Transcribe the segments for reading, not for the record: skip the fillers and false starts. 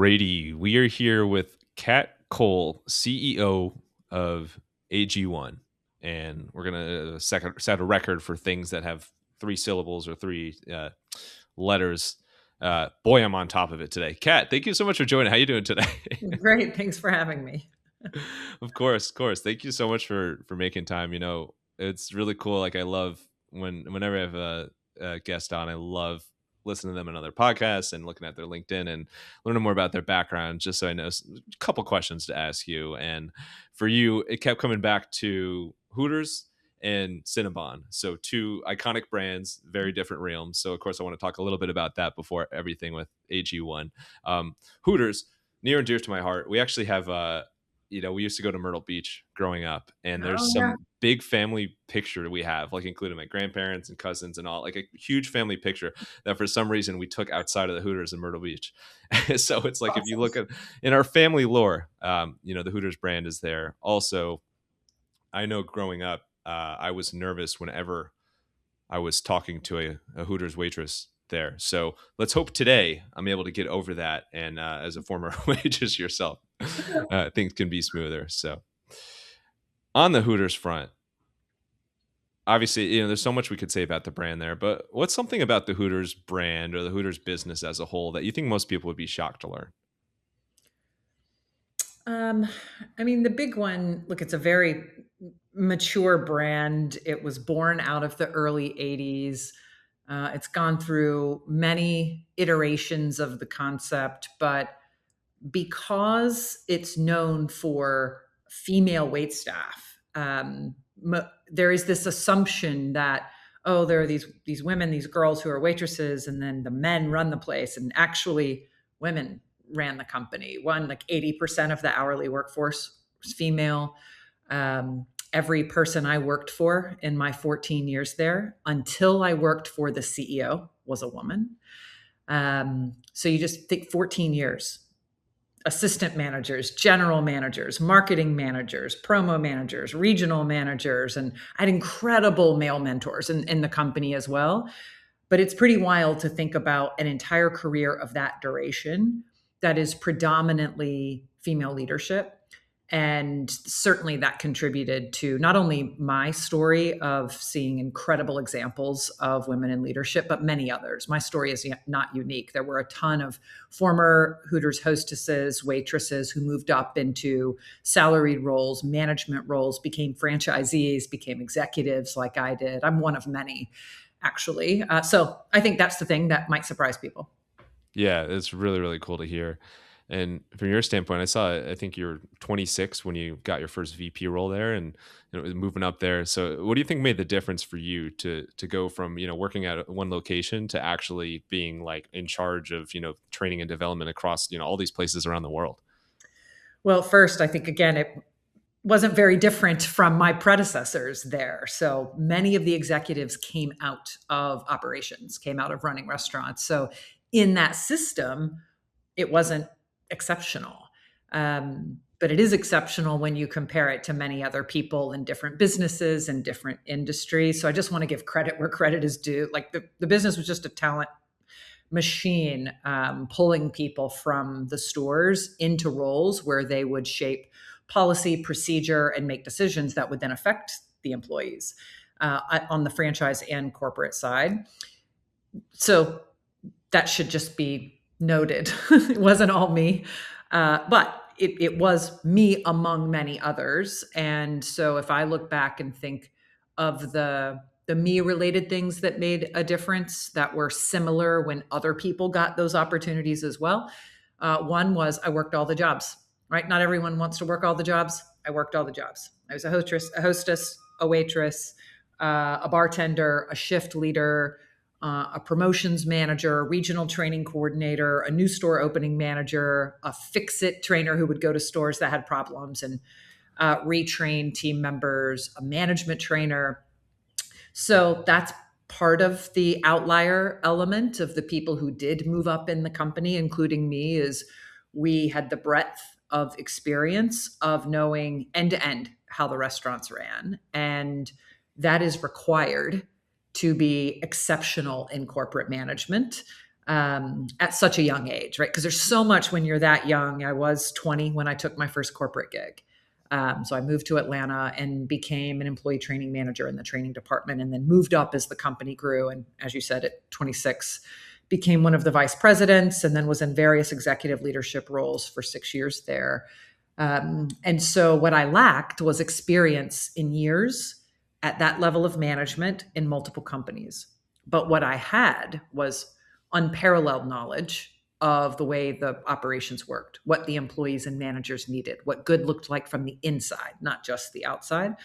Alrighty, we are here with Kat Cole, CEO of AG1, and we're gonna set a record for things that have three syllables or three letters. Boy, I'm on top of it today. Kat, thank you so much for joining. How you doing today? Great. Thanks for having me. Of course, of course. Thank you so much for making time. It's really cool. Like I love whenever I have a guest on, I love listening to them on other podcasts and looking at their LinkedIn and learning more about their background, just so I know a couple questions to ask you. And for you, it kept coming back to Hooters and Cinnabon. So two iconic brands, very different realms. So of course I want to talk a little bit about that before everything with AG1. Hooters, near and dear to my heart. We actually have we used to go to Myrtle Beach growing up, and there's Oh, yeah. some big family picture we have, like including my grandparents and cousins and all, like a huge family picture that for some reason we took outside of the Hooters in Myrtle Beach. So it's like if you Awesome. look at in our family lore, the Hooters brand is there. Also, I know growing up, I was nervous whenever I was talking to a Hooters waitress there. So let's hope today I'm able to get over that. And as a former waitress yourself, things can be smoother. So on the Hooters front, obviously, there's so much we could say about the brand there, but what's something about the Hooters brand or the Hooters business as a whole that you think most people would be shocked to learn? Um, I mean, the big one, look, it's a very mature brand. It was born out of the early 80s. It's gone through many iterations of the concept, but because it's known for female wait staff, there is this assumption that, oh, there are these women, these girls who are waitresses, and then the men run the place. And actually, women ran the company. Like 80% of the hourly workforce was female. Every person I worked for in my 14 years there, until I worked for the CEO, was a woman. So you just think 14 years. Assistant managers, general managers, marketing managers, promo managers, regional managers, and I had incredible male mentors in the company as well. But it's pretty wild to think about an entire career of that duration that is predominantly female leadership. And certainly that contributed to not only my story of seeing incredible examples of women in leadership, but many others. My story is not unique. There were a ton of former Hooters hostesses, waitresses who moved up into salaried roles, management roles, became franchisees, became executives like I did. I'm one of many, actually. So I think that's the thing that might surprise people. Yeah, it's really, really cool to hear. And from your standpoint, I think you're 26 when you got your first VP role there and moving up there. So what do you think made the difference for you to go from, working at one location to actually being like in charge of, training and development across, all these places around the world? Well, first, I think, again, it wasn't very different from my predecessors there. So many of the executives came out of operations, came out of running restaurants. So in that system, it wasn't exceptional. But it is exceptional when you compare it to many other people in different businesses and different industries. So I just want to give credit where credit is due. Like the business was just a talent machine, pulling people from the stores into roles where they would shape policy, procedure, and make decisions that would then affect the employees on the franchise and corporate side. So that should just be noted. It wasn't all me, but it was me among many others. And so if I look back and think of the me related things that made a difference that were similar when other people got those opportunities as well, one was I worked all the jobs. Right? Not everyone wants to work all the jobs. I worked all the jobs. I was a hostess, a waitress, a bartender, a shift leader, a promotions manager, a regional training coordinator, a new store opening manager, a fix-it trainer who would go to stores that had problems and retrain team members, a management trainer. So that's part of the outlier element of the people who did move up in the company, including me, is we had the breadth of experience of knowing end to end how the restaurants ran. And that is required to be exceptional in corporate management. at such a young age, right? Because there's so much when you're that young. I was 20 when I took my first corporate gig. So I moved to Atlanta and became an employee training manager in the training department, and then moved up as the company grew. And as you said, at 26, became one of the vice presidents, and then was in various executive leadership roles for 6 years there. And so what I lacked was experience in years at that level of management in multiple companies. But what I had was unparalleled knowledge of the way the operations worked, what the employees and managers needed, what good looked like from the inside, not just the outside.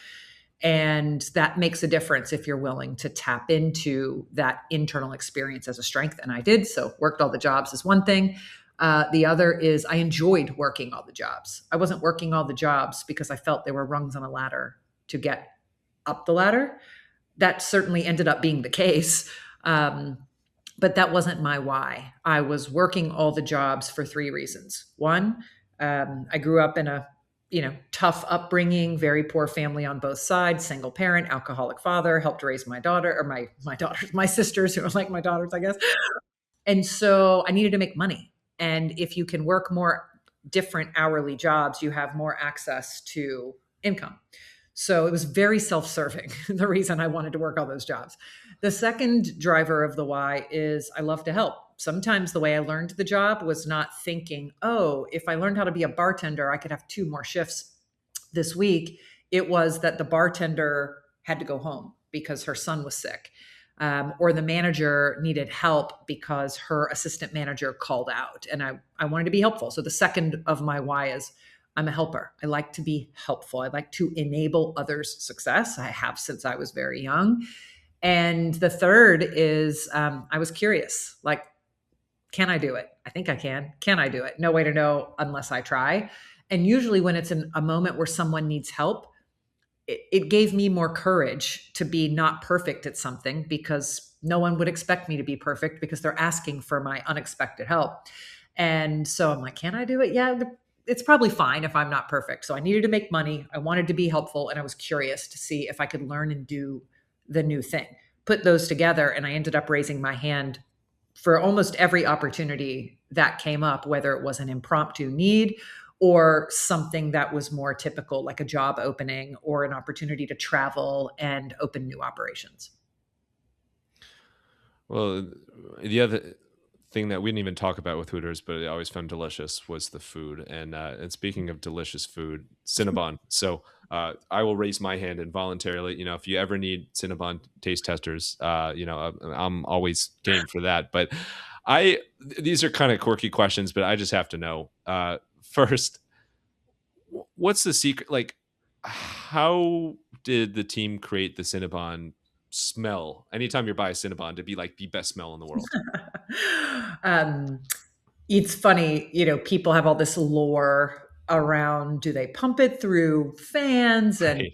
And that makes a difference if you're willing to tap into that internal experience as a strength. And I did. So, worked all the jobs is one thing. The other is I enjoyed working all the jobs. I wasn't working all the jobs because I felt there were rungs on a ladder to get up the ladder. That certainly ended up being the case. But that wasn't my why. I was working all the jobs for three reasons. One, I grew up in a tough upbringing, very poor family on both sides, single parent, alcoholic father, helped raise my daughter or my daughters, my sisters who are like my daughters, I guess. And so I needed to make money. And if you can work more different hourly jobs, you have more access to income. So it was very self serving, the reason I wanted to work all those jobs. The second driver of the why is I love to help. Sometimes the way I learned the job was not thinking, oh, if I learned how to be a bartender, I could have two more shifts this week. It was that the bartender had to go home because her son was sick. Or the manager needed help because her assistant manager called out. And I wanted to be helpful. So the second of my why is I'm a helper. I like to be helpful. I like to enable others' success. I have since I was very young. And the third is I was curious, like, can I do it? I think I can. Can I do it? No way to know unless I try. And usually when it's in a moment where someone needs help, it gave me more courage to be not perfect at something, because no one would expect me to be perfect because they're asking for my unexpected help. And so I'm like, can I do it? Yeah, it's probably fine if I'm not perfect. So I needed to make money. I wanted to be helpful, and I was curious to see if I could learn and do the new thing. Put those together, and I ended up raising my hand for almost every opportunity that came up, whether it was an impromptu need or something that was more typical, like a job opening or an opportunity to travel and open new operations. Well, the other thing that we didn't even talk about with Hooters, but I always found delicious, was the food. And speaking of delicious food, Cinnabon. So I will raise my hand involuntarily. If you ever need Cinnabon taste testers, I'm always game for that. But these are kind of quirky questions, but I just have to know. First, what's the secret? Like, how did the team create the Cinnabon smell anytime you're by a Cinnabon to be like the best smell in the world? um, it's funny, people have all this lore around, do they pump it through fans? And Right.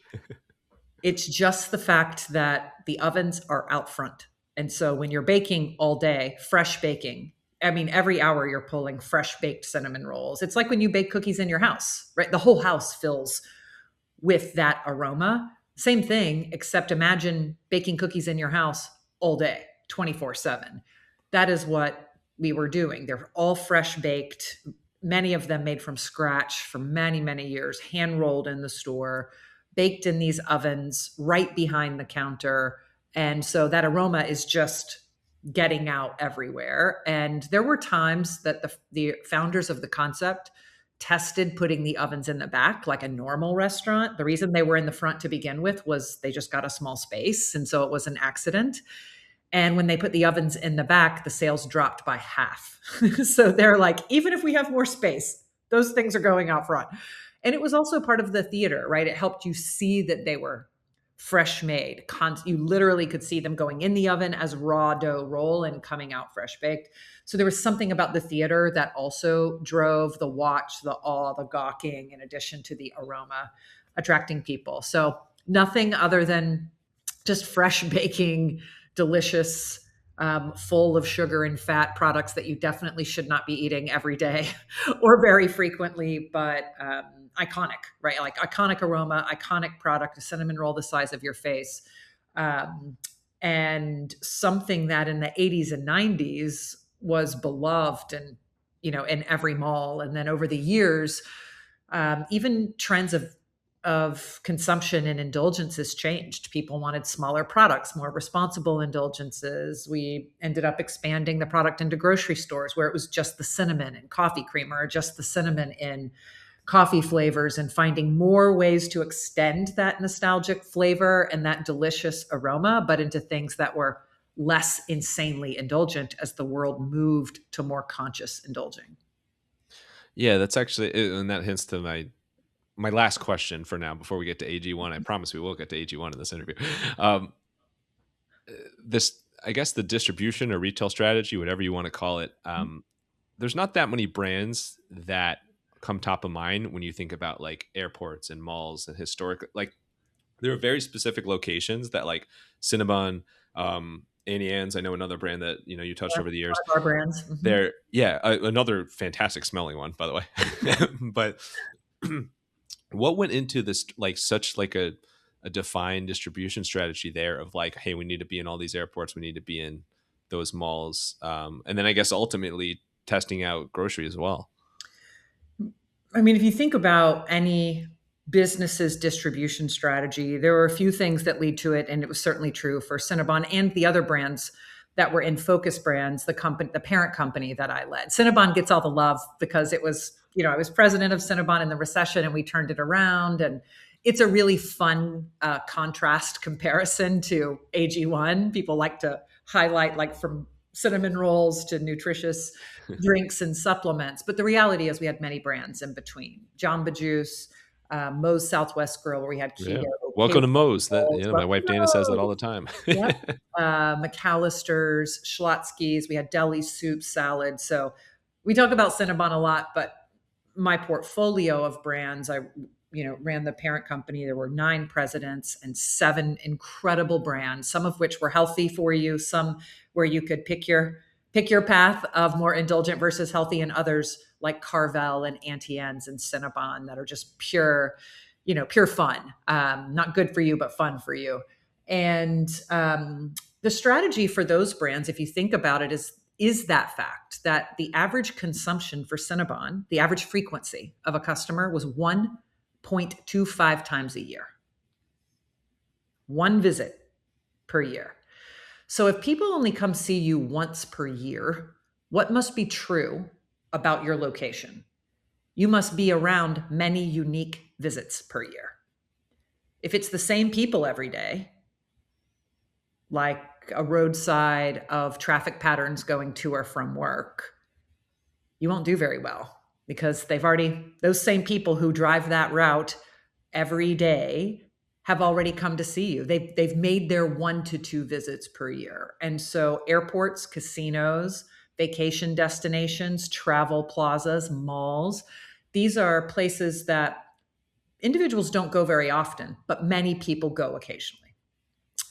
it's just the fact that the ovens are out front. And so when you're baking all day, fresh baking, I mean, every hour you're pulling fresh baked cinnamon rolls. It's like when you bake cookies in your house, right? The whole house fills with that aroma. Same thing, except imagine baking cookies in your house all day, 24/7. That is what we were doing. They're all fresh baked, many of them made from scratch for many, many years, hand rolled in the store, baked in these ovens right behind the counter. And so that aroma is just getting out everywhere. And there were times that the founders of the concept tested putting the ovens in the back like a normal restaurant. The reason they were in the front to begin with was they just got a small space. And so it was an accident. And when they put the ovens in the back, the sales dropped by half. So they're like, even if we have more space, those things are going out front. And it was also part of the theater, right? It helped you see that they were fresh made. You literally could see them going in the oven as raw dough roll and coming out fresh baked. So there was something about the theater that also drove the watch, the awe, the gawking, in addition to the aroma, attracting people. So nothing other than just fresh baking, delicious, full of sugar and fat products that you definitely should not be eating every day or very frequently, but iconic, right? Like iconic aroma, iconic product, a cinnamon roll the size of your face. And something that in the 80s and 90s was beloved and, in every mall. And then over the years, even trends of consumption and indulgences changed. People wanted smaller products, more responsible indulgences. We ended up expanding the product into grocery stores where it was just the cinnamon and coffee creamer, or just the cinnamon in coffee flavors, and finding more ways to extend that nostalgic flavor and that delicious aroma, but into things that were less insanely indulgent as the world moved to more conscious indulging. Yeah, that's actually, and that hints to my last question for now before we get to AG1. I promise we will get to AG1 in this interview. Um, this, I guess, the distribution or retail strategy, whatever you want to call it. There's not that many brands that come top of mind when you think about like airports and malls and historic. Like there are very specific locations that like Cinnabon, Annie Ann's. I know another brand that you touched over the One years. of our brands. Mhm. There, yeah, another fantastic smelling one, by the way. But what went into this, like such like a defined distribution strategy there of like, hey, we need to be in all these airports, we need to be in those malls, and then I guess ultimately testing out grocery as well. I mean, if you think about any business's distribution strategy, there were a few things that lead to it, and it was certainly true for Cinnabon and the other brands that were in Focus Brands, the parent company that I led. Cinnabon gets all the love because it was, I was president of Cinnabon in the recession, and we turned it around, and it's a really fun contrast comparison to AG1. People like to highlight, like, from cinnamon rolls to nutritious drinks and supplements. But the reality is we had many brands in between. Jamba Juice, Moe's Southwest Grill, where we had keto, Yeah, welcome to Moe's. That, rolls. my wife Dana says that all the time. Yep. McAllister's, Schlotzsky's. We had deli soup, salad. So we talk about Cinnabon a lot, but my portfolio of brands, I ran the parent company. There were 9 presidents and 7 incredible brands, some of which were healthy for you, some where you could pick your path of more indulgent versus healthy, and others like Carvel and Auntie Anne's and Cinnabon that are just pure fun. Not good for you, but fun for you. And the strategy for those brands, if you think about it, is that fact that the average consumption for Cinnabon, the average frequency of a customer was 1.25 times a year. One visit per year. So if people only come see you once per year, what must be true about your location? You must be around many unique visits per year. If it's the same people every day, like a roadside of traffic patterns going to or from work, you won't do very well because those same people who drive that route every day have already come to see you. They've made their 1 to 2 visits per year. And so airports, casinos, vacation destinations, travel plazas, malls, these are places that individuals don't go very often, but many people go occasionally.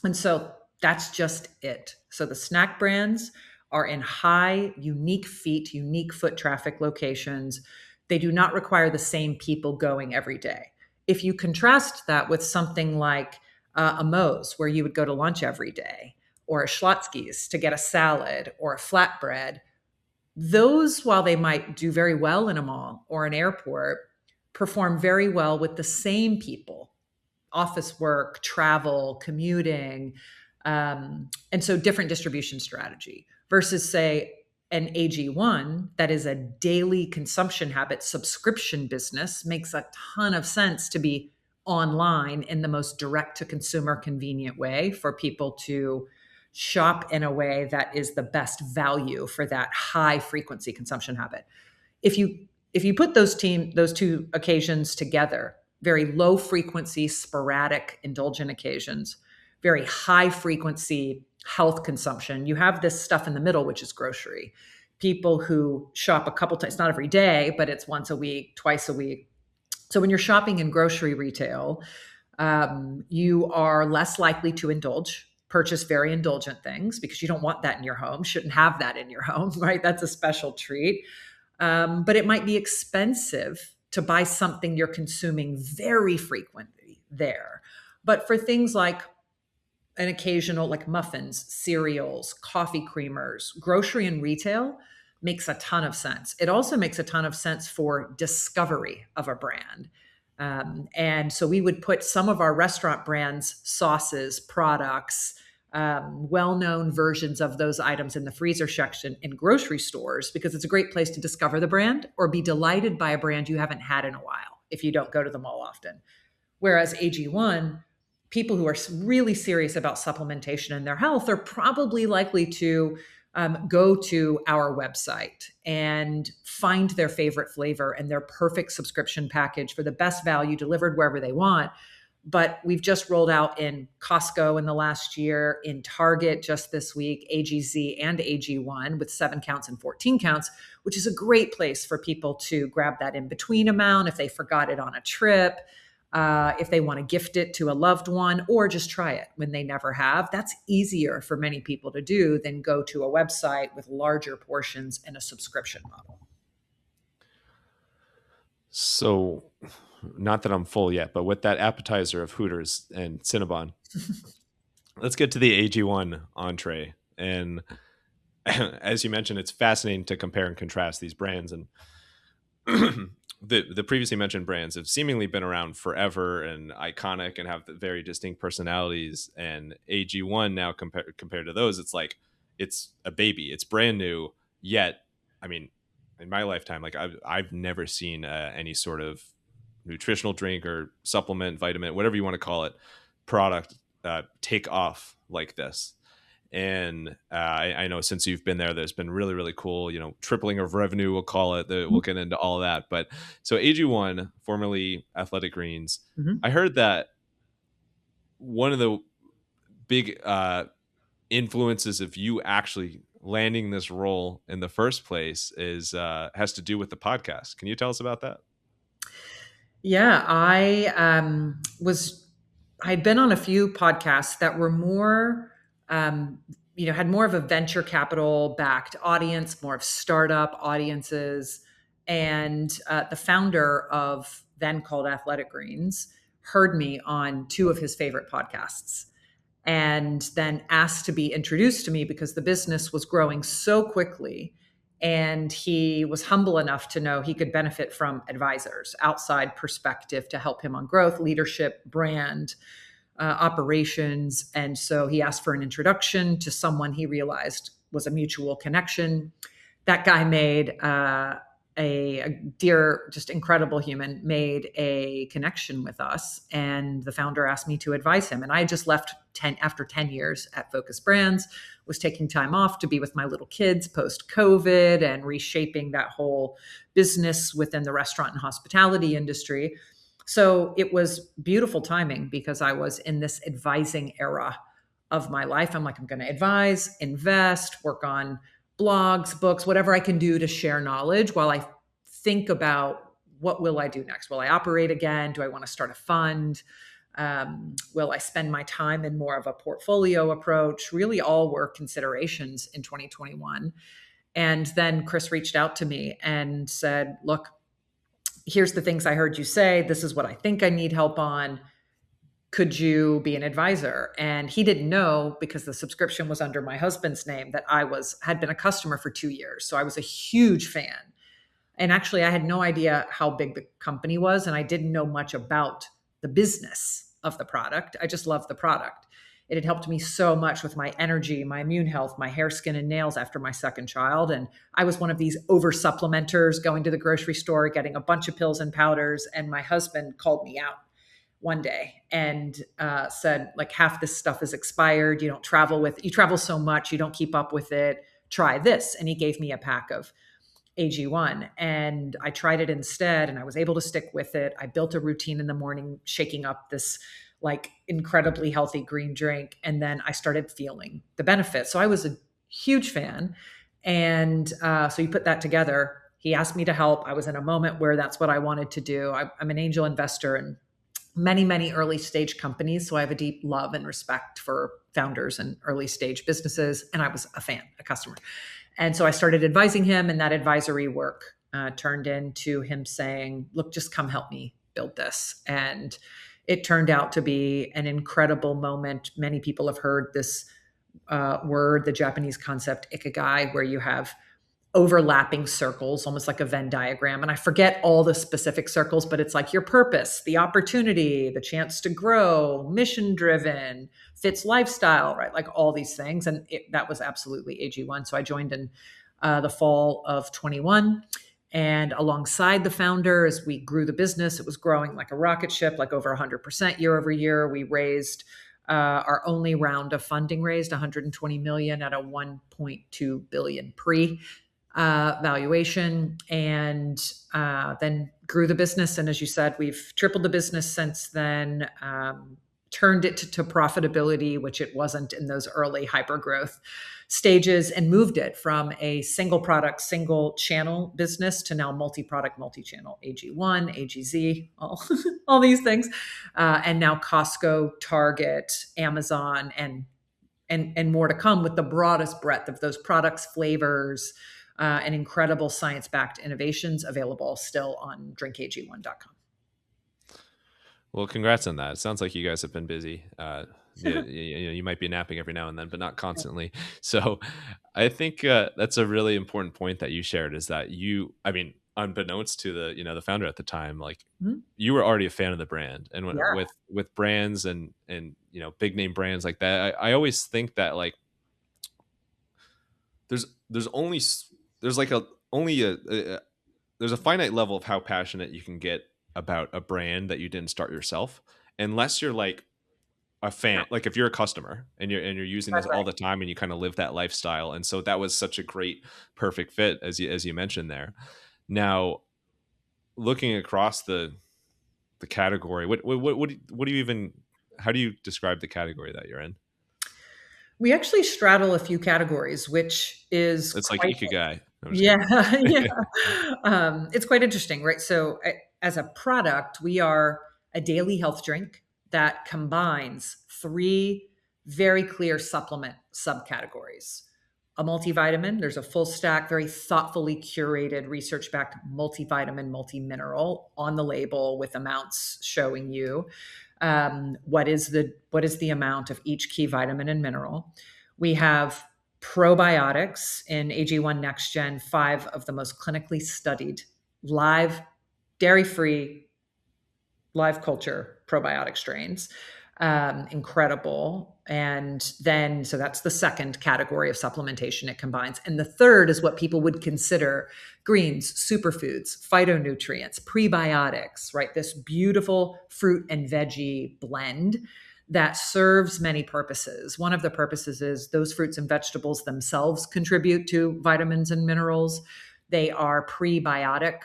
And so that's just it. So the snack brands are in high, unique foot traffic locations. They do not require the same people going every day. If you contrast that with something like a Moe's, where you would go to lunch every day, or a Schlotzsky's to get a salad or a flatbread, those, while they might do very well in a mall or an airport, perform very well with the same people, office work, travel, commuting. And so different distribution strategy versus, say, an AG1 that is a daily consumption habit subscription business makes a ton of sense to be online in the most direct to consumer convenient way for people to shop in a way that is the best value for that high frequency consumption habit. If you put those two occasions together, very low frequency, sporadic, indulgent occasions, very high frequency health consumption, you have this stuff in the middle, which is grocery. People who shop a couple times, not every day, but it's once a week, twice a week. So when you're shopping in grocery retail, you are less likely to purchase very indulgent things because you don't want that in your home, shouldn't have that in your home, right? That's a special treat. But it might be expensive to buy something you're consuming very frequently there. But for things like an occasional like muffins, cereals, coffee creamers, grocery and retail makes a ton of sense. It also makes a ton of sense for discovery of a brand. And so we would put some of our restaurant brands, sauces, products, well known versions of those items in the freezer section in grocery stores because it's a great place to discover the brand or be delighted by a brand you haven't had in a while if you don't go to the mall often. Whereas AG1, people who are really serious about supplementation and their health are probably likely to go to our website and find their favorite flavor and their perfect subscription package for the best value delivered wherever they want. But we've just rolled out in Costco in the last year, in Target just this week, AGZ and AG1 with 7 counts and 14 counts, which is a great place for people to grab that in between amount if they forgot it on a trip, if they want to gift it to a loved one, or just try it when they never have. That's easier for many people to do than go to a website with larger portions and a subscription model. So, not that I'm full yet, but with that appetizer of Hooters and Cinnabon, let's get to the AG1 entree. And as you mentioned, it's fascinating to compare and contrast these brands. And the previously mentioned brands have seemingly been around forever and iconic and have very distinct personalities. And AG1 now compared to those, it's like it's a baby, it's brand new. Yet, I mean, in my lifetime, like I've never seen any sort of nutritional drink or supplement, vitamin, whatever you want to call it, product take off like this. And I know since you've been there, there's been really, really cool, tripling of revenue, we'll call it. We'll get into all of that. But so AG1, formerly Athletic Greens, Mm-hmm. I heard that one of the big influences of you actually landing this role in the first place is has to do with the podcast. Can you tell us about that? Yeah, I'd been on a few podcasts that were more, had more of a venture capital backed audience, more of startup audiences. And the founder of then called Athletic Greens heard me on 2 of his favorite podcasts and then asked to be introduced to me because the business was growing so quickly. And he was humble enough to know he could benefit from advisors, outside perspective to help him on growth, leadership, brand, operations. And so he asked for an introduction to someone he realized was a mutual connection. That guy made a dear, just incredible human, made a connection with us. And the founder asked me to advise him. And I just left after 10 years at Focus Brands, was taking time off to be with my little kids post COVID and reshaping that whole business within the restaurant and hospitality industry. So it was beautiful timing because I was in this advising era of my life. I'm like, I'm going to advise, invest, work on blogs, books, whatever I can do to share knowledge while I think about what will I do next? Will I operate again? Do I want to start a fund? Will I spend my time in more of a portfolio approach? Really, all were considerations in 2021. And then Chris reached out to me and said, look, here's the things I heard you say. This is what I think I need help on. Could you be an advisor? And he didn't know because the subscription was under my husband's name that had been a customer for 2 years. So I was a huge fan. And actually, I had no idea how big the company was. And I didn't know much about the business of the product. I just loved the product. It had helped me so much with my energy, my immune health, my hair, skin, and nails after my second child. And I was one of these over supplementers going to the grocery store, getting a bunch of pills and powders. And my husband called me out one day and said, like, half this stuff is expired. You travel so much, you don't keep up with it. Try this. And he gave me a pack of AG1 and I tried it instead and I was able to stick with it. I built a routine in the morning, shaking up this like incredibly healthy green drink. And then I started feeling the benefits. So I was a huge fan. And so you put that together. He asked me to help. I was in a moment where that's what I wanted to do. I'm an angel investor in many, many early stage companies. So I have a deep love and respect for founders and early stage businesses. And I was a fan, a customer. And so I started advising him, and that advisory work turned into him saying, look, just come help me build this. And it turned out to be an incredible moment. Many people have heard this word, the Japanese concept ikigai, where you have overlapping circles, almost like a Venn diagram. And I forget all the specific circles, but it's like your purpose, the opportunity, the chance to grow, mission driven, fits lifestyle, right? Like all these things. And that was absolutely AG1. So I joined in the fall of 21. And alongside the founder, as we grew the business, it was growing like a rocket ship, like over 100% year over year. We raised our only round of funding, raised 120 million at a 1.2 billion pre valuation, and then grew the business. And as you said, we've tripled the business since then, turned it to profitability, which it wasn't in those early hyper growth stages, and moved it from a single product, single channel business to now multi-product, multi-channel, AG1, AGZ, all these things. And now Costco, Target, Amazon, and more to come, with the broadest breadth of those products, flavors, and incredible science-backed innovations available still on drinkag1.com. Well, congrats on that. It sounds like you guys have been busy. You might be napping every now and then, but not constantly. So I think that's a really important point that you shared, is that I mean, unbeknownst to the founder at the time, like, Mhm. you were already a fan of the brand. And Yeah, with brands and big name brands like that, I always think that, like, there's only there's like a only a there's a finite level of how passionate you can get about a brand that you didn't start yourself, unless you're like a fan, like if you're a customer and you're using this that's all right. the time and you kind of live that lifestyle. And so that was such a great, perfect fit, as you mentioned there. Now, looking across the category, what do you even, how do you describe the category that you're in? We actually straddle a few categories, which is It's like quite, ikigai. I'm just yeah, yeah. kidding. It's quite interesting, right? So, as a product, we are a daily health drink that combines three very clear supplement subcategories. A multivitamin, there's a full stack, very thoughtfully curated, research backed multivitamin, multi mineral on the label with amounts showing you what is the amount of each key vitamin and mineral. We have probiotics in AG1 Next Gen, 5 of the most clinically studied live, dairy free, live culture probiotic strains. Incredible. And then, so that's the second category of supplementation it combines. And the third is what people would consider greens, superfoods, phytonutrients, prebiotics, right? This beautiful fruit and veggie blend that serves many purposes. One of the purposes is those fruits and vegetables themselves contribute to vitamins and minerals. They are prebiotic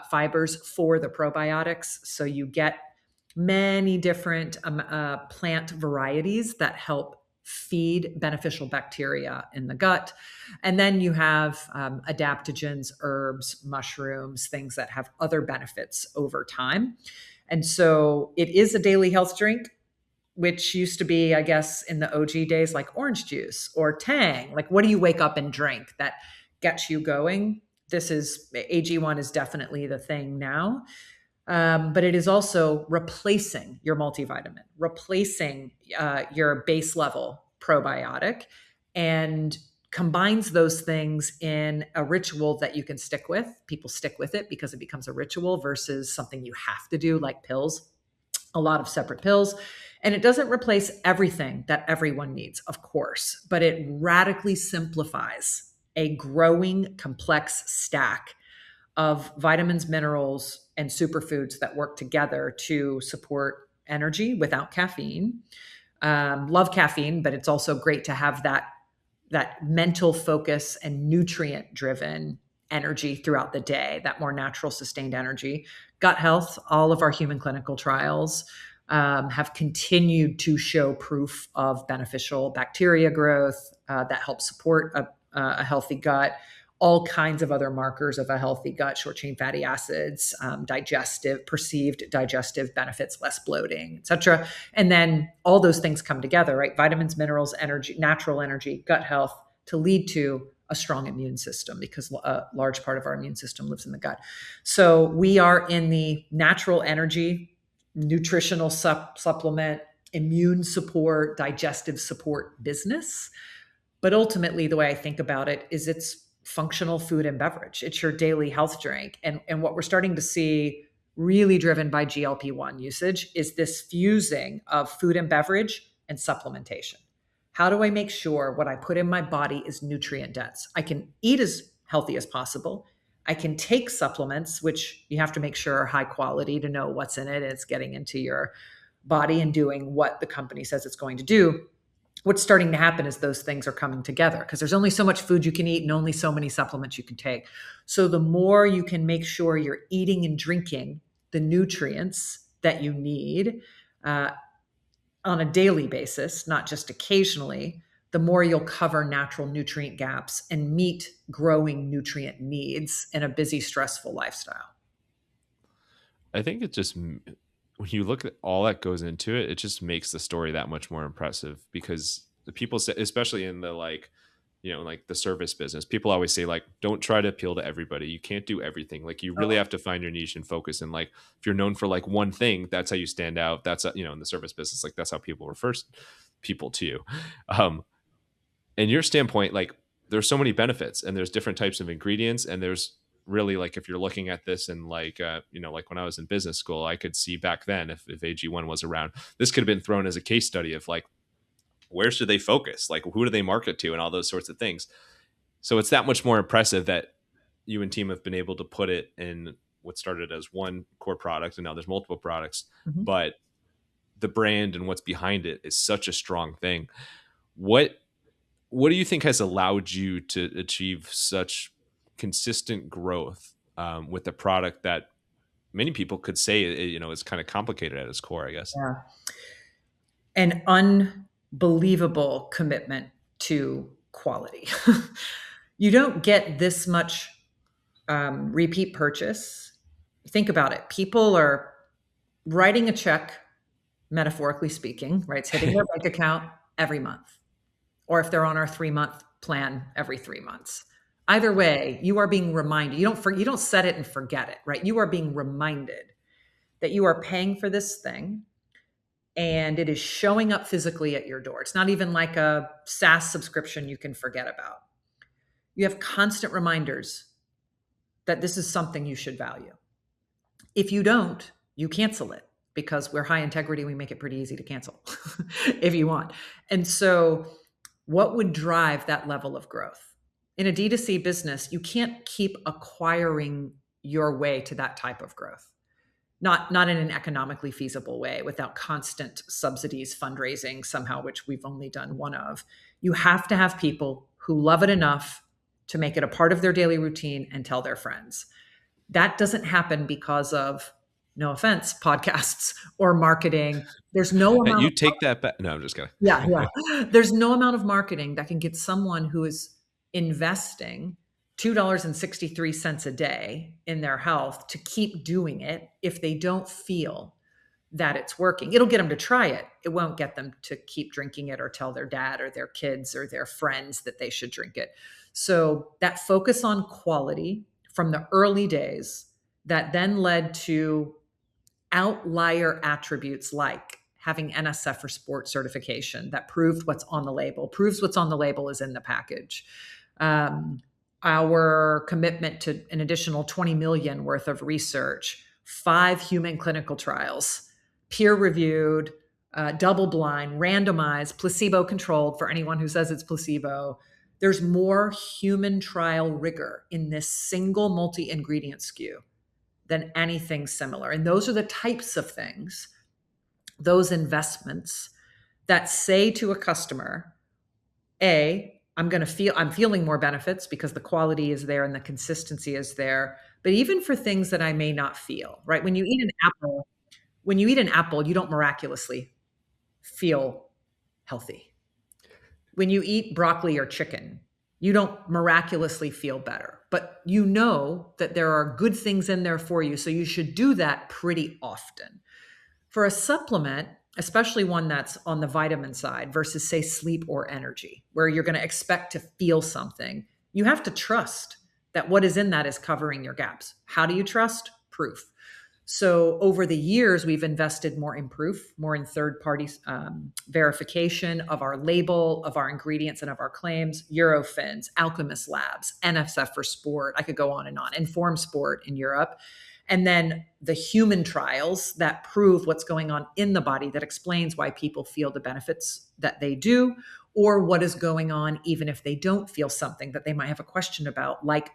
fibers for the probiotics. So you get many different plant varieties that help feed beneficial bacteria in the gut. And then you have adaptogens, herbs, mushrooms, things that have other benefits over time. And so it is a daily health drink, which used to be, I guess, in the OG days, like orange juice or Tang. Like, what do you wake up and drink that gets you going? This is AG1 is definitely the thing now. But it is also replacing your multivitamin, replacing your base level probiotic, and combines those things in a ritual that you can stick with. People stick with it because it becomes a ritual versus something you have to do, like pills, a lot of separate pills. And it doesn't replace everything that everyone needs, of course, but it radically simplifies a growing complex stack of vitamins, minerals, and superfoods that work together to support energy without caffeine. Love caffeine, but it's also great to have that mental focus and nutrient driven energy throughout the day, that more natural, sustained energy. Gut health, all of our human clinical trials have continued to show proof of beneficial bacteria growth that helps support a healthy gut. All kinds of other markers of a healthy gut, short chain fatty acids, perceived digestive benefits, less bloating, etc. And then all those things come together, right? Vitamins, minerals, energy, natural energy, gut health, to lead to a strong immune system, because a large part of our immune system lives in the gut. So we are in the natural energy nutritional supplement, immune support, digestive support business. But ultimately, the way I think about it is it's functional food and beverage. It's your daily health drink. And what we're starting to see, really driven by GLP-1 usage, is this fusing of food and beverage and supplementation. How do I make sure what I put in my body is nutrient dense? I can eat as healthy as possible. I can take supplements, which you have to make sure are high quality to know what's in it. It's getting into your body and doing what the company says it's going to do. What's starting to happen is those things are coming together because there's only so much food you can eat and only so many supplements you can take. So the more you can make sure you're eating and drinking the nutrients that you need uh, on a daily basis, not just occasionally, the more you'll cover natural nutrient gaps and meet growing nutrient needs in a busy, stressful lifestyle. I think it just when you look at all that goes into it, it just makes the story that much more impressive because the people say, especially in the like, like the service business, people always say like, don't try to appeal to everybody. You can't do everything. Like you really Oh, have to find your niche and focus. And like, if you're known for like one thing, that's how you stand out. That's, in the service business, like that's how people refer people to you. Um, in your standpoint, like there's so many benefits and there's different types of ingredients and there's really like if you're looking at this and like like when I was in business school, I could see back then if AG1 was around, this could have been thrown as a case study of like where should they focus, like who do they market to and all those sorts of things. So it's that much more impressive that you and team have been able to put it in what started as one core product and now there's multiple products, mhm. but the brand and what's behind it is such a strong thing. What what do you think has allowed you to achieve such consistent growth with a product that many people could say is kind of complicated at its core, I guess? Yeah. An unbelievable commitment to quality. You don't get this much repeat purchase. Think about it. People are writing a check, metaphorically speaking, right? It's hitting their bank account every month. Or if they're on our 3-month plan, every 3 months. Either way, you are being reminded. You don't set it and forget it, right? You are being reminded that you are paying for this thing and it is showing up physically at your door. It's not even like a SaaS subscription you can forget about. You have constant reminders that this is something you should value. If you don't, you cancel it because we're high integrity. We make it pretty easy to cancel if you want. And so, what would drive that level of growth? In a D2C business, you can't keep acquiring your way to that type of growth. Not in an economically feasible way without constant subsidies, fundraising somehow, which we've only done one of. You have to have people who love it enough to make it a part of their daily routine and tell their friends. That doesn't happen because of, no offense, podcasts or marketing. There's no Hey, amount you of, take that back. No, I'm just kidding. yeah, yeah. There's no amount of marketing that can get someone who is investing $2.63 a day in their health to keep doing it if they don't feel that it's working. It'll get them to try it. It won't get them to keep drinking it or tell their dad or their kids or their friends that they should drink it. So that focus on quality from the early days that then led to outlier attributes like having NSF or sports certification that proved what's on the label, proves what's on the label is in the package. Um, our commitment to an additional 20 million worth of research, 5 human clinical trials, peer reviewed, double blind, randomized, placebo controlled for anyone who says it's placebo. There's more human trial rigor in this single multi ingredient SKU than anything similar. And those are the types of things, those investments that say to a customer, I'm feeling more benefits because the quality is there and the consistency is there. But even for things that I may not feel, right? When you eat an apple, you don't miraculously feel healthy. When you eat broccoli or chicken, you don't miraculously feel better, but you know that there are good things in there for you. So you should do that pretty often. For a supplement, especially one that's on the vitamin side versus, say, sleep or energy, where you're going to expect to feel something, you have to trust that what is in that is covering your gaps. How do you trust? Proof. So over the years, we've invested more in proof, more in third party verification of our label, of our ingredients, and of our claims. Eurofins, Alchemist Labs, NSF for Sport. I could go on and on. Inform Sport in Europe. And then the human trials that prove what's going on in the body, that explains why people feel the benefits that they do, or what is going on even if they don't feel something that they might have a question about, like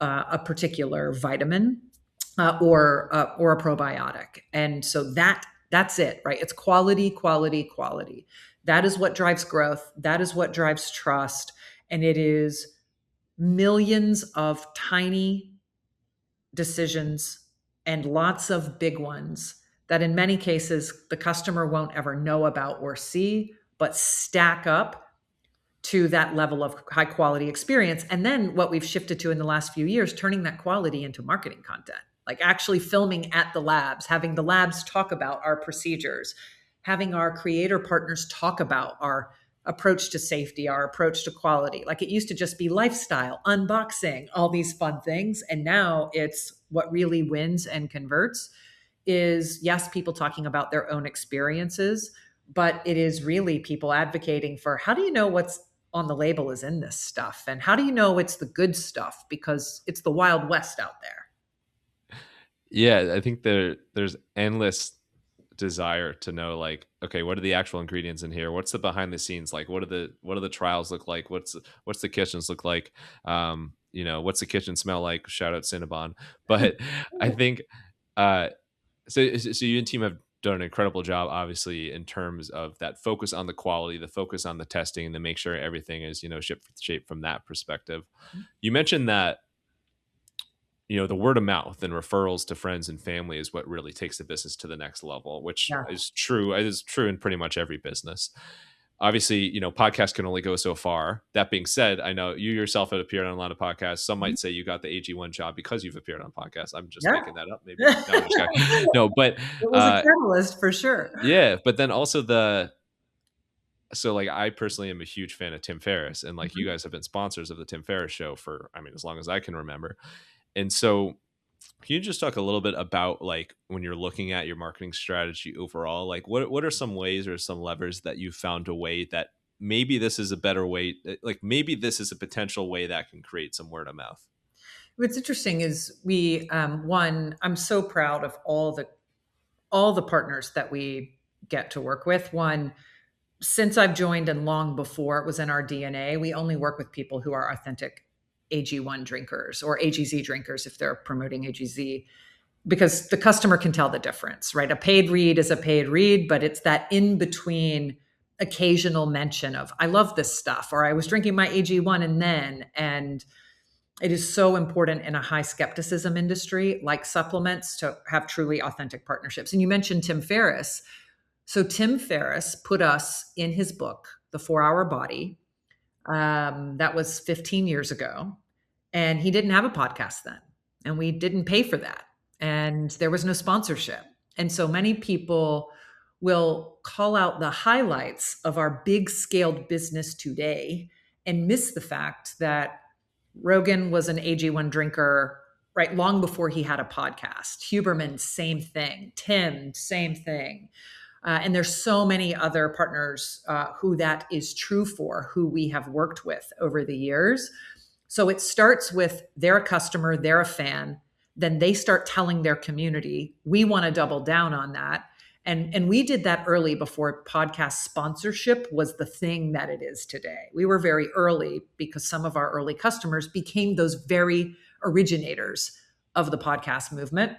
a particular vitamin or a probiotic. And so that's it, right? It's quality, quality, quality. That is what drives growth. That is what drives trust. And it is millions of tiny decisions and lots of big ones that in many cases the customer won't ever know about or see, but stack up to that level of high quality experience. And then what we've shifted to in the last few years, turning that quality into marketing content, like actually filming at the labs, having the labs talk about our procedures, having our creator partners talk about our approach to safety, our approach to quality. Like it used to just be lifestyle, unboxing, all these fun things. And now it's what really wins and converts is, yes, people talking about their own experiences, but it is really people advocating for, how do you know what's on the label is in this stuff? And how do you know it's the good stuff? Because it's the Wild West out there. Yeah, I think there's endless desire to know, like, okay, what are the actual ingredients in here? What's the behind the scenes like? What do the trials look like? What's the kitchens look like? What's the kitchen smell like? Shout out Cinnabon. But I think uh so you and team have done an incredible job, obviously, in terms of that focus on the quality, the focus on the testing, to make sure everything is, ship shape from that perspective. You mentioned that the word of mouth and referrals to friends and family is what really takes the business to the next level, which Yeah. is true in pretty much every business. Obviously, podcasts can only go so far. That being said, I know you yourself have appeared on a lot of podcasts. Some might say you got the AG1 job because you've appeared on podcasts. I'm just Yeah. making that up, maybe. No, I'm just kidding. No, but It was a catalyst for sure. yeah, but then also so like I personally am a huge fan of Tim Ferriss, and like you Mhm. guys have been sponsors of the Tim Ferriss show for, I mean, as long as I can remember. And so can you just talk a little bit about, like, when you're looking at your marketing strategy overall, like what are some ways or some levers that you found a way that maybe this is a better way, like maybe this is a potential way that can create some word of mouth? What's interesting is one, I'm so proud of all the partners that we get to work with. One, since I've joined and long before it was in our DNA, we only work with people who are authentic AG1 drinkers or AGZ drinkers if they're promoting AGZ, because the customer can tell the difference, right? A paid read is a paid read, but it's that in between occasional mention of, I love this stuff, or I was drinking my AG1 and it is so important in a high skepticism industry like supplements to have truly authentic partnerships. And you mentioned Tim Ferriss. So Tim Ferriss put us in his book, The 4 Hour Body. That was 15 years ago. And he didn't have a podcast then. And we didn't pay for that. And there was no sponsorship. And so many people will call out the highlights of our big scaled business today and miss the fact that Rogan was an AG1 drinker, right, long before he had a podcast. Huberman, same thing. Tim, same thing. And there's so many other partners who that is true for, who we have worked with over the years. So it starts with they're a customer, they're a fan, then they start telling their community, we want to double down on that. And we did that early before podcast sponsorship was the thing that it is today. We were very early because some of our early customers became those very originators of the podcast movement.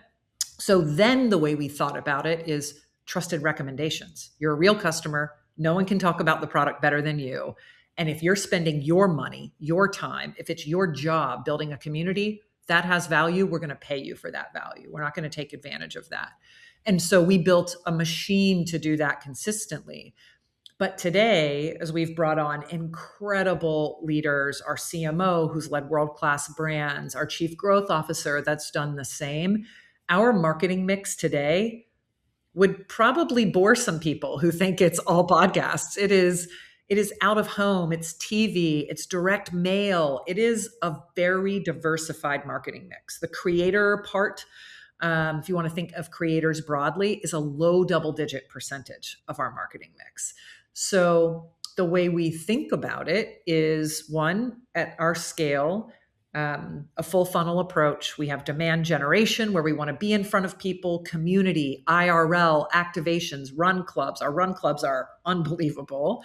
So then the way we thought about it is trusted recommendations. You're a real customer. No one can talk about the product better than you. And if you're spending your money, your time, if it's your job building a community that has value, we're going to pay you for that value. We're not going to take advantage of that. And so we built a machine to do that consistently. But today, as we've brought on incredible leaders, our CMO who's led world-class brands, our chief growth officer that's done the same, our marketing mix today would probably bore some people who think it's all podcasts. It is out of home, it's TV, it's direct mail. It is a very diversified marketing mix. The creator part if you want to think of creators broadly, is a low double-digit percentage of our marketing mix. So the way we think about it is, one, at our scale, a full funnel approach. We have demand generation, where we want to be in front of people, community, IRL, activations, run clubs. Our run clubs are unbelievable.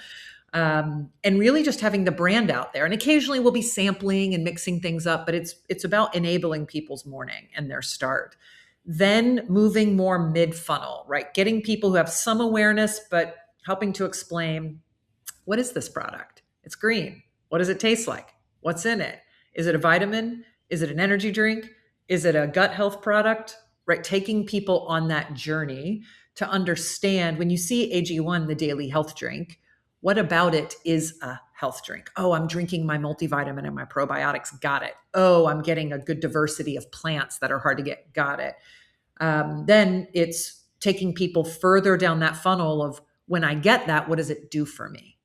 And really just having the brand out there. And occasionally we'll be sampling and mixing things up, but it's about enabling people's morning and their start. Then moving more mid-funnel, right? Getting people who have some awareness, but helping to explain, what is this product? It's green. What does it taste like? What's in it? Is it a vitamin? Is it an energy drink? Is it a gut health product? Right? Taking people on that journey to understand, when you see AG1, the daily health drink, what about it is a health drink? Oh, I'm drinking my multivitamin and my probiotics. Got it. Oh, I'm getting a good diversity of plants that are hard to get. Got it. Then it's taking people further down that funnel of, when I get that, what does it do for me?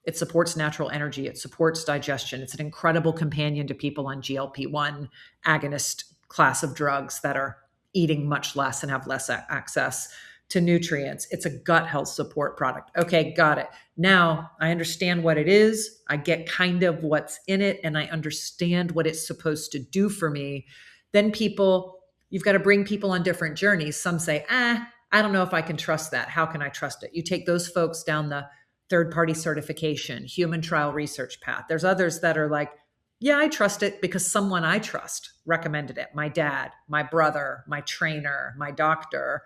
It supports natural energy. It supports digestion. It's an incredible companion to people on GLP-1 agonist class of drugs that are eating much less and have less access to nutrients. It's a gut health support product. Okay, got it. Now I understand what it is. I get kind of what's in it, and I understand what it's supposed to do for me. Then you've got to bring people on different journeys. Some say, I don't know if I can trust that. How can I trust it? You take those folks down the third-party certification, human trial research path. There's others that are like, yeah, I trust it because someone I trust recommended it. My dad, my brother, my trainer, my doctor.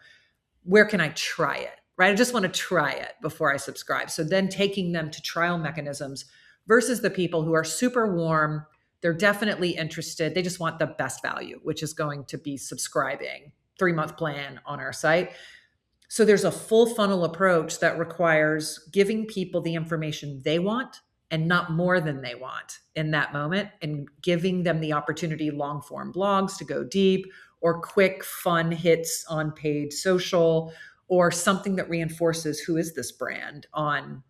Where can I try it? Right? I just want to try it before I subscribe. So then taking them to trial mechanisms versus the people who are super warm. They're definitely interested. They just want the best value, which is going to be subscribing, 3-month plan on our site. So there's a full funnel approach that requires giving people the information they want and not more than they want in that moment, and giving them the opportunity, long form blogs to go deep, or quick fun hits on paid social, or something that reinforces who is this brand on,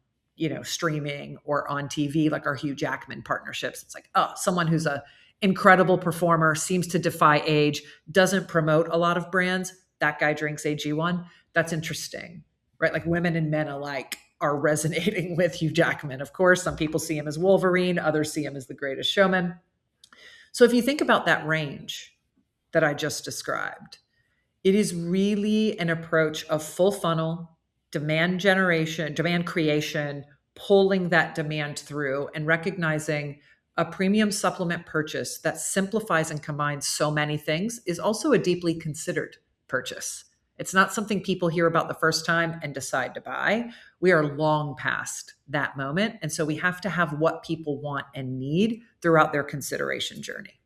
streaming or on TV, like our Hugh Jackman partnerships. It's like, oh, someone who's a incredible performer, seems to defy age, doesn't promote a lot of brands. That guy drinks AG1. That's interesting, right? Like women and men alike are resonating with Hugh Jackman. Of course, some people see him as Wolverine, others see him as the greatest showman. So if you think about that range that I just described, it is really an approach of full funnel, demand generation, demand creation, pulling that demand through and recognizing a premium supplement purchase that simplifies and combines so many things is also a deeply considered purchase. It's not something people hear about the first time and decide to buy. We are long past that moment. And so we have to have what people want and need throughout their consideration journey.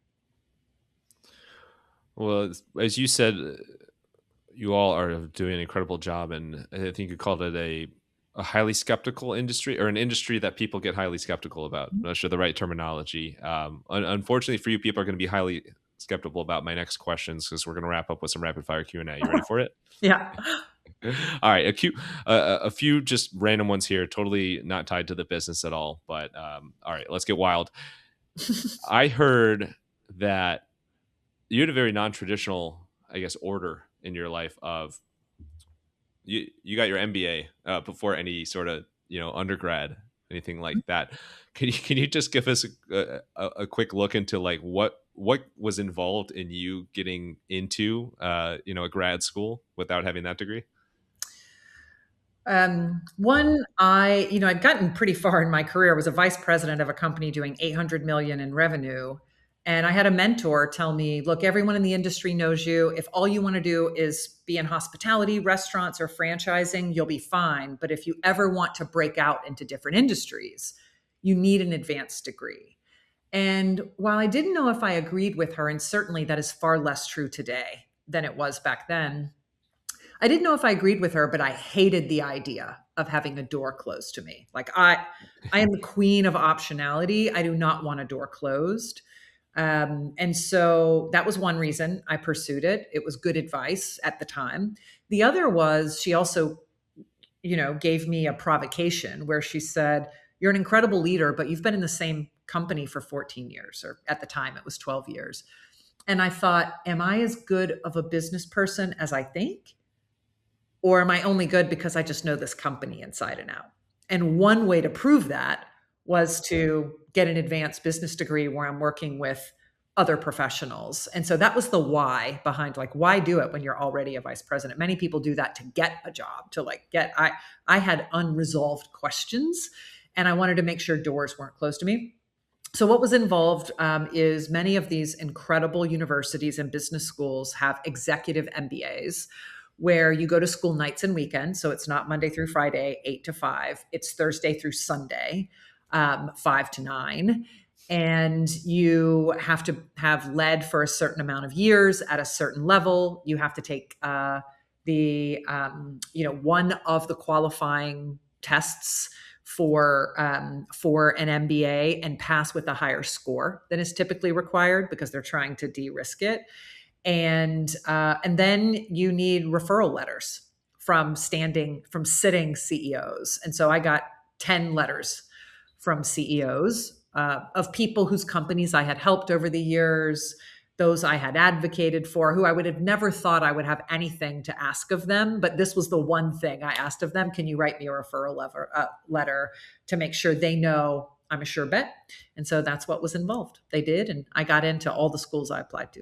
Well, as you said, you all are doing an incredible job. And I think you called it a highly skeptical industry, or an industry that people get highly skeptical about. I'm not sure the right terminology. Unfortunately for you, people are going to be highly skeptical about my next questions, because we're going to wrap up with some rapid fire Q&A. You ready for it? Yeah. All right. A few just random ones here, totally not tied to the business at all. But all right, let's get wild. I heard that you had a very non-traditional, I guess, order in your life of you got your MBA before any sort of undergrad, anything like that. Can you just give us a quick look into like what was involved in you getting into a grad school without having that degree? I'd gotten pretty far in my career. I was a vice president of a company doing 800 million in revenue. And I had a mentor tell me, look, everyone in the industry knows you. If all you want to do is be in hospitality, restaurants, or franchising, you'll be fine. But if you ever want to break out into different industries, you need an advanced degree. And while I didn't know if I agreed with her, and certainly that is far less true today than it was back then, I didn't know if I agreed with her, but I hated the idea of having a door closed to me. Like I am the queen of optionality. I do not want a door closed. And so that was one reason I pursued it. It was good advice at the time. The other was she also, gave me a provocation where she said, you're an incredible leader, but you've been in the same company for 14 years, or at the time it was 12 years. And I thought, am I as good of a business person as I think? Or am I only good because I just know this company inside and out? And one way to prove that was to get an advanced business degree where I'm working with other professionals. And so that was the why behind, like, why do it when you're already a vice president? Many people do that to get a job, to like get I had unresolved questions and I wanted to make sure doors weren't closed to me. So, what was involved is many of these incredible universities and business schools have executive MBAs where you go to school nights and weekends. So, it's not Monday through Friday, 8 to 5, it's Thursday through Sunday, 5 to 9. And you have to have led for a certain amount of years at a certain level. You have to take one of the qualifying tests for an MBA and pass with a higher score than is typically required because they're trying to de-risk it. And then you need referral letters from sitting CEOs. And so I got 10 letters from CEOs of people whose companies I had helped over the years, those I had advocated for, who I would have never thought I would have anything to ask of them. But this was the one thing I asked of them. Can you write me a referral letter to make sure they know I'm a sure bet? And so that's what was involved. They did. And I got into all the schools I applied to.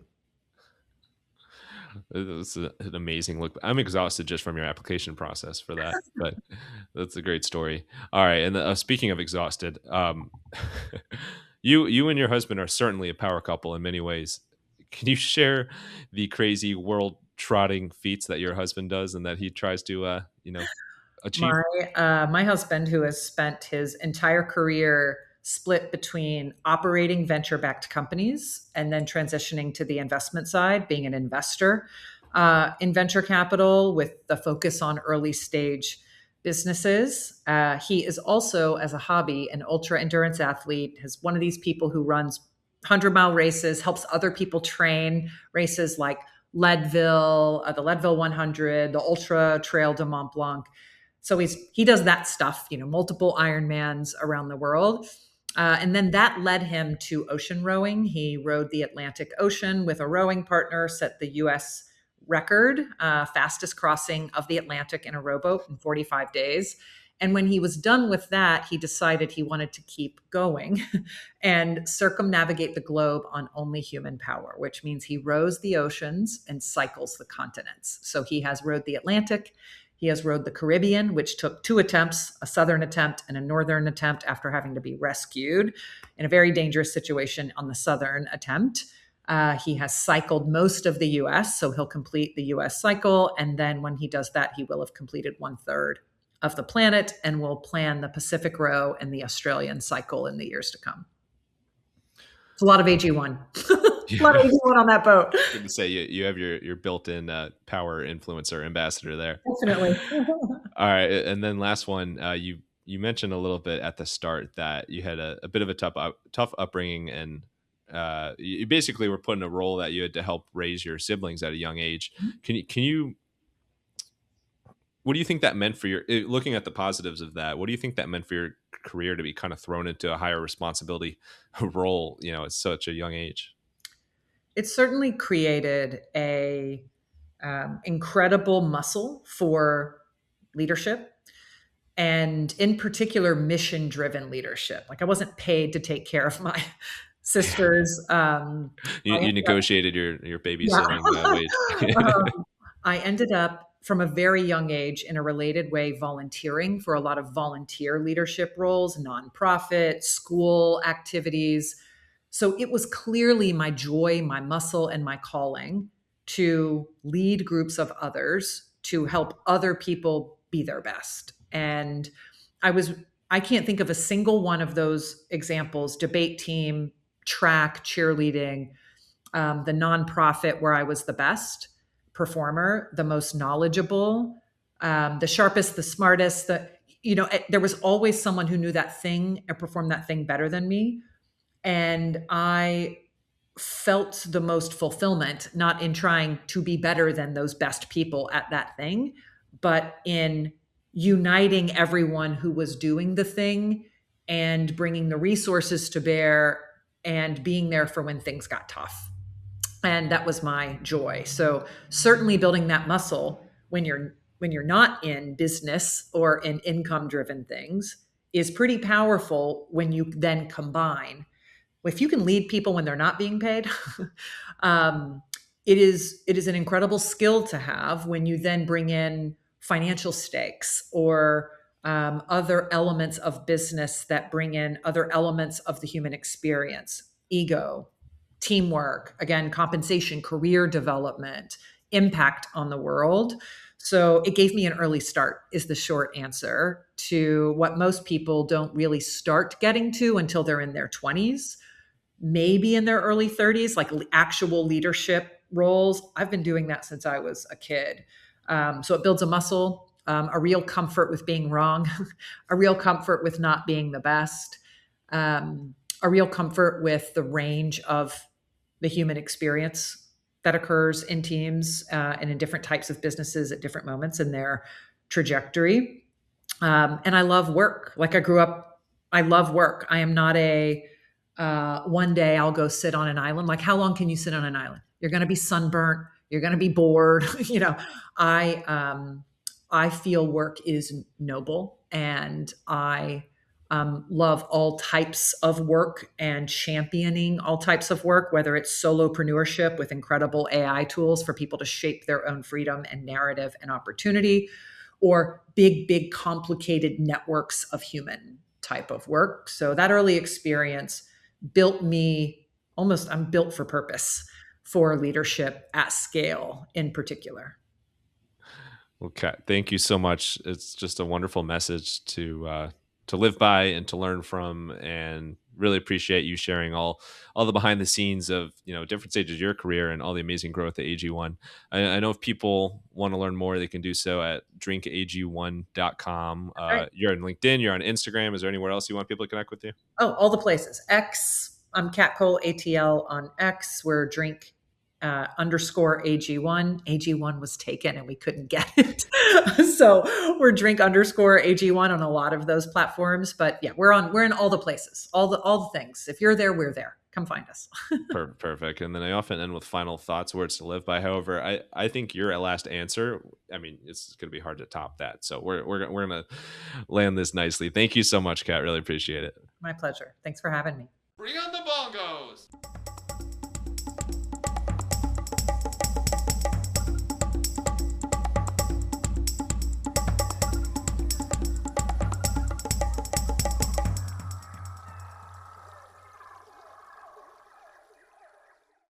It was an amazing look. I'm exhausted just from your application process for that, but that's a great story. All right, and speaking of exhausted, you and your husband are certainly a power couple in many ways. Can you share the crazy world trotting feats that your husband does and that he tries to achieve? My husband, who has spent his entire career split between operating venture-backed companies and then transitioning to the investment side, being an investor in venture capital with the focus on early stage businesses. He is also, as a hobby, an ultra endurance athlete. Is one of these people who runs 100-mile races, helps other people train races like Leadville, the Leadville 100, the Ultra Trail de Mont Blanc. So he does that stuff, multiple Ironmans around the world. And then that led him to ocean rowing. He rowed the Atlantic Ocean with a rowing partner, set the US record, fastest crossing of the Atlantic in a rowboat in 45 days. And when he was done with that, he decided he wanted to keep going and circumnavigate the globe on only human power, which means he rows the oceans and cycles the continents. So he has rowed the Atlantic. He has rowed the Caribbean, which took 2 attempts, a southern attempt and a northern attempt, after having to be rescued in a very dangerous situation on the southern attempt. He has cycled most of the US, so he'll complete the US cycle. And then when he does that, he will have completed 1/3 of the planet and will plan the Pacific row and the Australian cycle in the years to come. It's a lot of AG1. A lot of AG1 on that boat. Good to say you have your built-in power influencer ambassador there. Definitely. All right, and then last one, you mentioned a little bit at the start that you had a bit of a tough upbringing, and you basically were put in a role that you had to help raise your siblings at a young age. Can you what do you think that meant for your looking at the positives of that? What do you think that meant for your career to be kind of thrown into a higher responsibility role, at such a young age? It certainly created a incredible muscle for leadership, and in particular mission-driven leadership. Like, I wasn't paid to take care of my sisters. You negotiated your babysitting wage. I ended up from a very young age in a related way volunteering for a lot of volunteer leadership roles, nonprofit, school activities. So it was clearly my joy, my muscle, and my calling to lead groups of others, to help other people be their best. And I can't think of a single one of those examples: debate team, track, cheerleading, the nonprofit where I was the best performer, the most knowledgeable, the sharpest, the smartest. There was always someone who knew that thing and performed that thing better than me. And I felt the most fulfillment, not in trying to be better than those best people at that thing, but in uniting everyone who was doing the thing and bringing the resources to bear and being there for when things got tough. And that was my joy. So certainly building that muscle when you're not in business or in income driven things is pretty powerful when you then combine. If you can lead people when they're not being paid, um, it is an incredible skill to have when you then bring in financial stakes or other elements of business that bring in other elements of the human experience, ego, teamwork, again, compensation, career development, impact on the world. So it gave me an early start, is the short answer to what most people don't really start getting to until they're in their 20s, maybe in their early 30s, like actual leadership roles. I've been doing that since I was a kid. So it builds a muscle, a real comfort with being wrong, a real comfort with not being the best, a real comfort with the range of the human experience that occurs in teams and in different types of businesses at different moments in their trajectory. And I love work. Like I grew up, I love work. I am not a one day I'll go sit on an island. Like, how long can you sit on an island? You're going to be sunburnt. You're going to be bored. I I feel work is noble, and I love all types of work and championing all types of work, whether it's solopreneurship with incredible AI tools for people to shape their own freedom and narrative and opportunity, or big, complicated networks of human type of work. So that early experience built me almost, I'm built for purpose for leadership at scale in particular. Well, Kat, thank you so much. It's just a wonderful message to live by and to learn from, and really appreciate you sharing all the behind the scenes of different stages of your career and all the amazing growth at AG1. I know if people want to learn more, they can do so at drinkag1.com. That's right. You're on LinkedIn. You're on Instagram. Is there anywhere else you want people to connect with you? Oh, all the places. X. I'm Kat Cole ATL on X. We're drink underscore AG1. AG1 was taken and we couldn't get it. So we're drink underscore AG1 on a lot of those platforms. But yeah, we're in all the places, all the things. If you're there, we're there. Come find us. Perfect. And then I often end with final thoughts, words to live by. However, I think your last answer, I mean, it's going to be hard to top that. So we're going to land this nicely. Thank you so much, Kat. Really appreciate it. My pleasure. Thanks for having me. Bring on the bongos.